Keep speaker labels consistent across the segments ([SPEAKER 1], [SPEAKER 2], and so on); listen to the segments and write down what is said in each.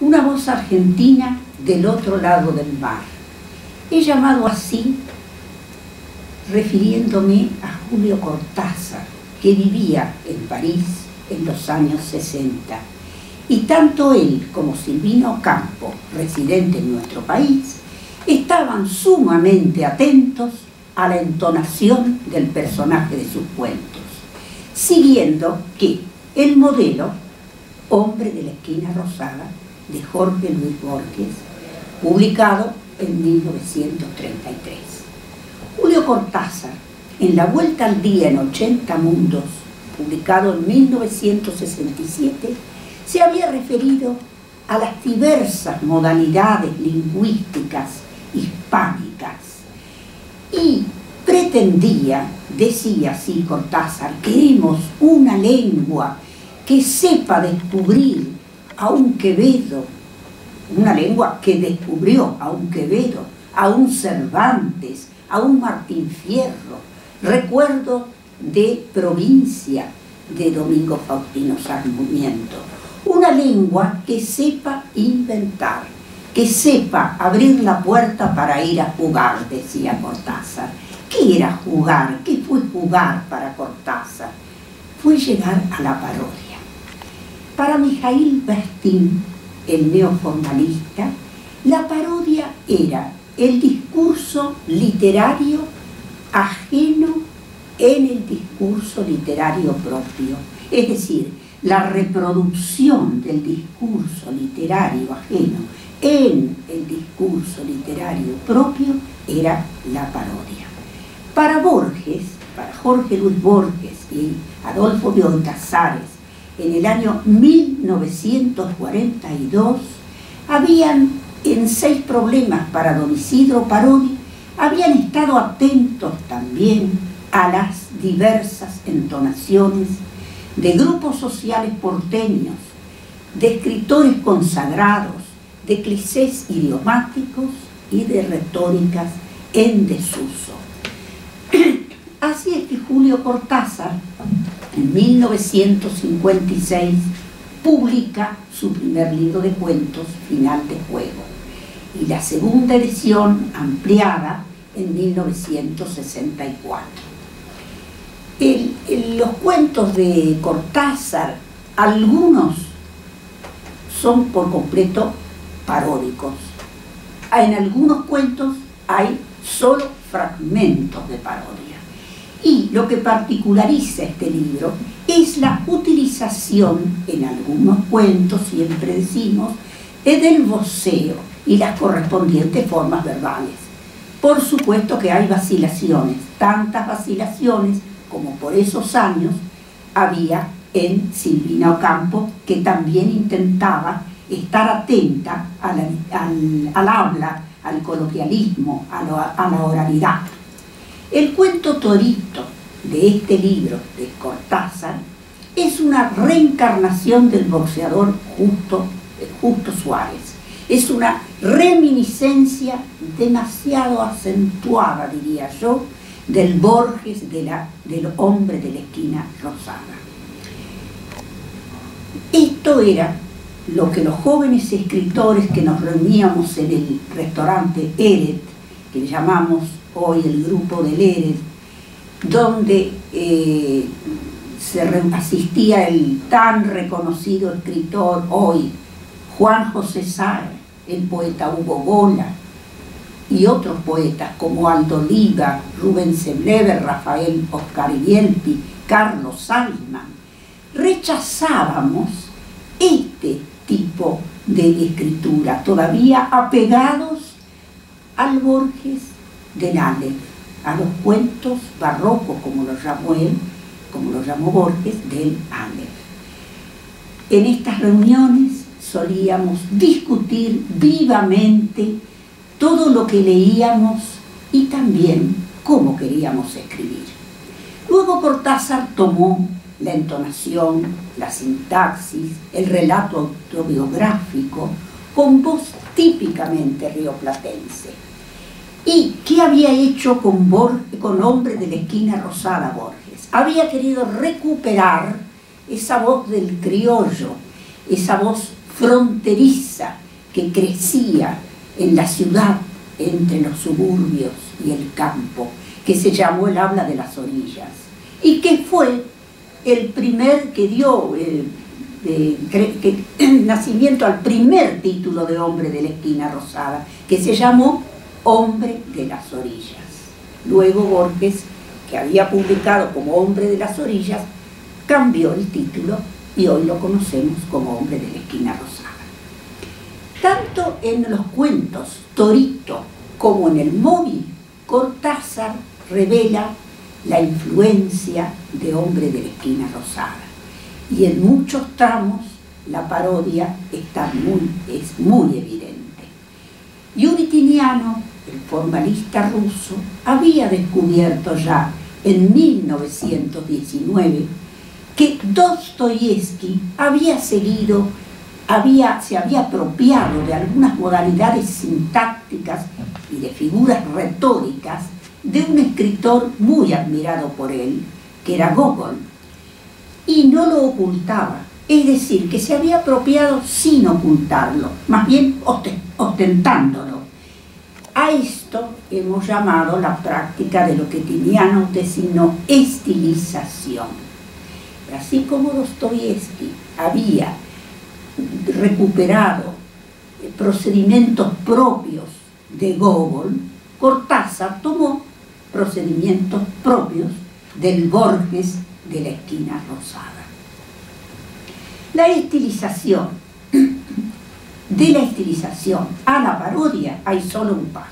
[SPEAKER 1] una voz argentina del otro lado del mar. He llamado así refiriéndome a Julio Cortázar, que vivía en París en los años 60. Y tanto él como Silvina Ocampo, residente en nuestro país, estaban sumamente atentos a la entonación del personaje de sus cuentos, siguiendo que el modelo Hombre de la Esquina Rosada, de Jorge Luis Borges, publicado en 1933. Julio Cortázar, en La Vuelta al Día en 80 Mundos, publicado en 1967, se había referido a las diversas modalidades lingüísticas hispánicas y pretendía, decía así Cortázar, queremos una lengua que sepa descubrir a un Quevedo, una lengua que descubrió a un Quevedo, a un Cervantes, a un Martín Fierro. Recuerdo de Provincia de Domingo Faustino Sarmiento. Una lengua que sepa inventar, que sepa abrir la puerta para ir a jugar, decía Cortázar. ¿Qué era jugar? ¿Qué fue jugar para Cortázar? Fue llegar a la parodia. Para Mijaíl Bastín, el neoformalista, la parodia era el discurso literario ajeno en el discurso literario propio. Es decir, la reproducción del discurso literario ajeno en el discurso literario propio era la parodia. Para Borges, para Jorge Luis Borges y Adolfo Bioy Casares, en el año 1942, habían en 6 problemas para don Isidro Parodi, habían estado atentos también a las diversas entonaciones de grupos sociales porteños, de escritores consagrados, de clichés idiomáticos y de retóricas en desuso. Así es que Julio Cortázar, en 1956, publica su primer libro de cuentos, Final de Juego, y la segunda edición ampliada en 1964. Los cuentos de Cortázar, algunos son por completo paródicos. En algunos cuentos hay solo fragmentos de parodia. Y lo que particulariza este libro es la utilización, en algunos cuentos, siempre decimos, del voceo y las correspondientes formas verbales. Por supuesto que hay vacilaciones, tantas vacilaciones como por esos años había en Silvina Ocampo, que también intentaba estar atenta al habla, al coloquialismo, a la oralidad. El cuento Torito de este libro de Cortázar es una reencarnación del boxeador Justo Suárez. Es una reminiscencia demasiado acentuada, diría yo, del Borges, del Hombre de la Esquina Rosada. Esto era lo que los jóvenes escritores que nos reuníamos en el restaurante Eret, que le llamamos hoy el grupo del Eret, donde asistía el tan reconocido escritor hoy, Juan José Sar, el poeta Hugo Bola, y otros poetas como Aldo Oliva, Rubén Seblever, Rafael Oscar-Yelpi, Carlos Salman. Rechazábamos este tipo de escritura, todavía apegados al Borges del Aleph, a los cuentos barrocos, como lo llamó él, como lo llamó Borges, del Aleph. En estas reuniones solíamos discutir vivamente todo lo que leíamos y también cómo queríamos escribir. Luego Cortázar tomó la entonación, la sintaxis, el relato autobiográfico con voz típicamente rioplatense. ¿Y qué había hecho con Hombre de la Esquina Rosada Borges? Había querido recuperar esa voz del criollo, esa voz fronteriza que crecía en la ciudad entre los suburbios y el campo, que se llamó El habla de las orillas, y que fue el primer que dio nacimiento al primer título de Hombre de la Esquina Rosada, que se llamó Hombre de las Orillas. Luego Borges, que había publicado como Hombre de las Orillas, cambió el título y hoy lo conocemos como Hombre de la Esquina Rosada. Tanto en los cuentos Torito como en el móvil, Cortázar revela la influencia de Hombre de la Esquina Rosada. Y en muchos tramos la parodia es muy evidente. Yuri Tiniano, el formalista ruso, había descubierto ya en 1919 que Dostoyevski se había apropiado de algunas modalidades sintácticas y de figuras retóricas de un escritor muy admirado por él, que era Gogol, y no lo ocultaba, es decir, que se había apropiado sin ocultarlo, más bien ostentándolo. A esto hemos llamado la práctica de lo que Tiniano designó estilización. Así como Dostoyevski había recuperado procedimientos propios de Gogol, Cortázar tomó procedimientos propios del Borges de la Esquina Rosada. La estilización, de la estilización a la parodia hay solo un paso.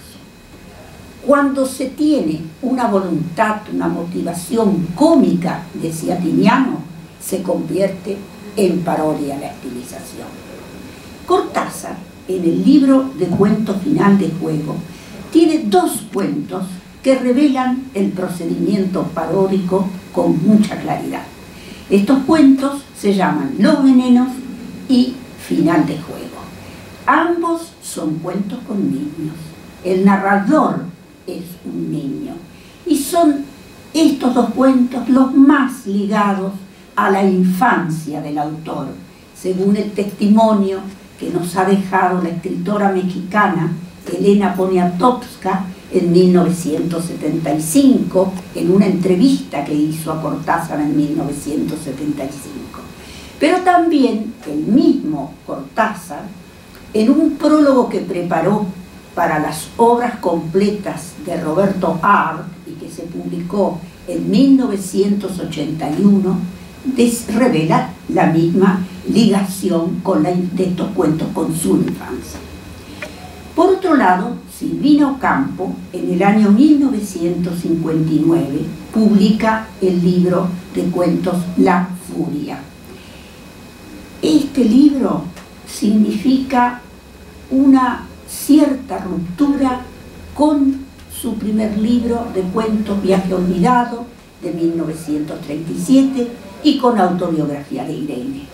[SPEAKER 1] Cuando se tiene una voluntad, una motivación cómica, decía Tiniano, se convierte en parodia la estilización. Cortázar, en el libro de cuento Final de Juego, tiene dos cuentos que revelan el procedimiento paródico con mucha claridad. Estos cuentos se llaman Los Venenos y Final de Juego. Ambos son cuentos con niños. El narrador es un niño. Y son estos dos cuentos los más ligados a la infancia del autor, según el testimonio que nos ha dejado la escritora mexicana Elena Poniatowska en 1975, en una entrevista que hizo a Cortázar en 1975. Pero también el mismo Cortázar, en un prólogo que preparó para las obras completas de Roberto Arlt y que se publicó en 1981, revela la misma ligación de estos cuentos con su infancia. Por otro lado, Silvina Ocampo, en el año 1959, publica el libro de cuentos La Furia. Este libro significa una cierta ruptura con su primer libro de cuentos Viaje Olvidado, de 1937, y con Autobiografía de Irene.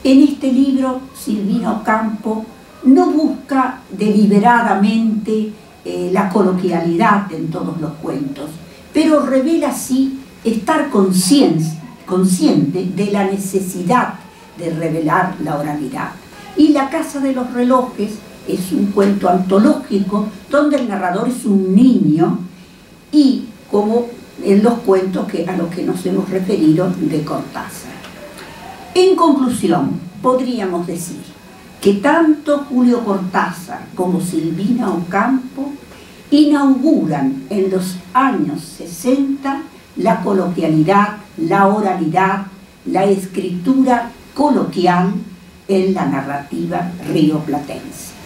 [SPEAKER 1] En este libro, Silvina Ocampo no busca deliberadamente la coloquialidad en todos los cuentos, pero revela así estar consciente de la necesidad de revelar la oralidad. Y La Casa de los Relojes es un cuento antológico donde el narrador es un niño, y como en los cuentos a los que nos hemos referido de Cortázar. En conclusión, podríamos decir que tanto Julio Cortázar como Silvina Ocampo inauguran en los años 60 la coloquialidad, la oralidad, la escritura coloquial en la narrativa rioplatense.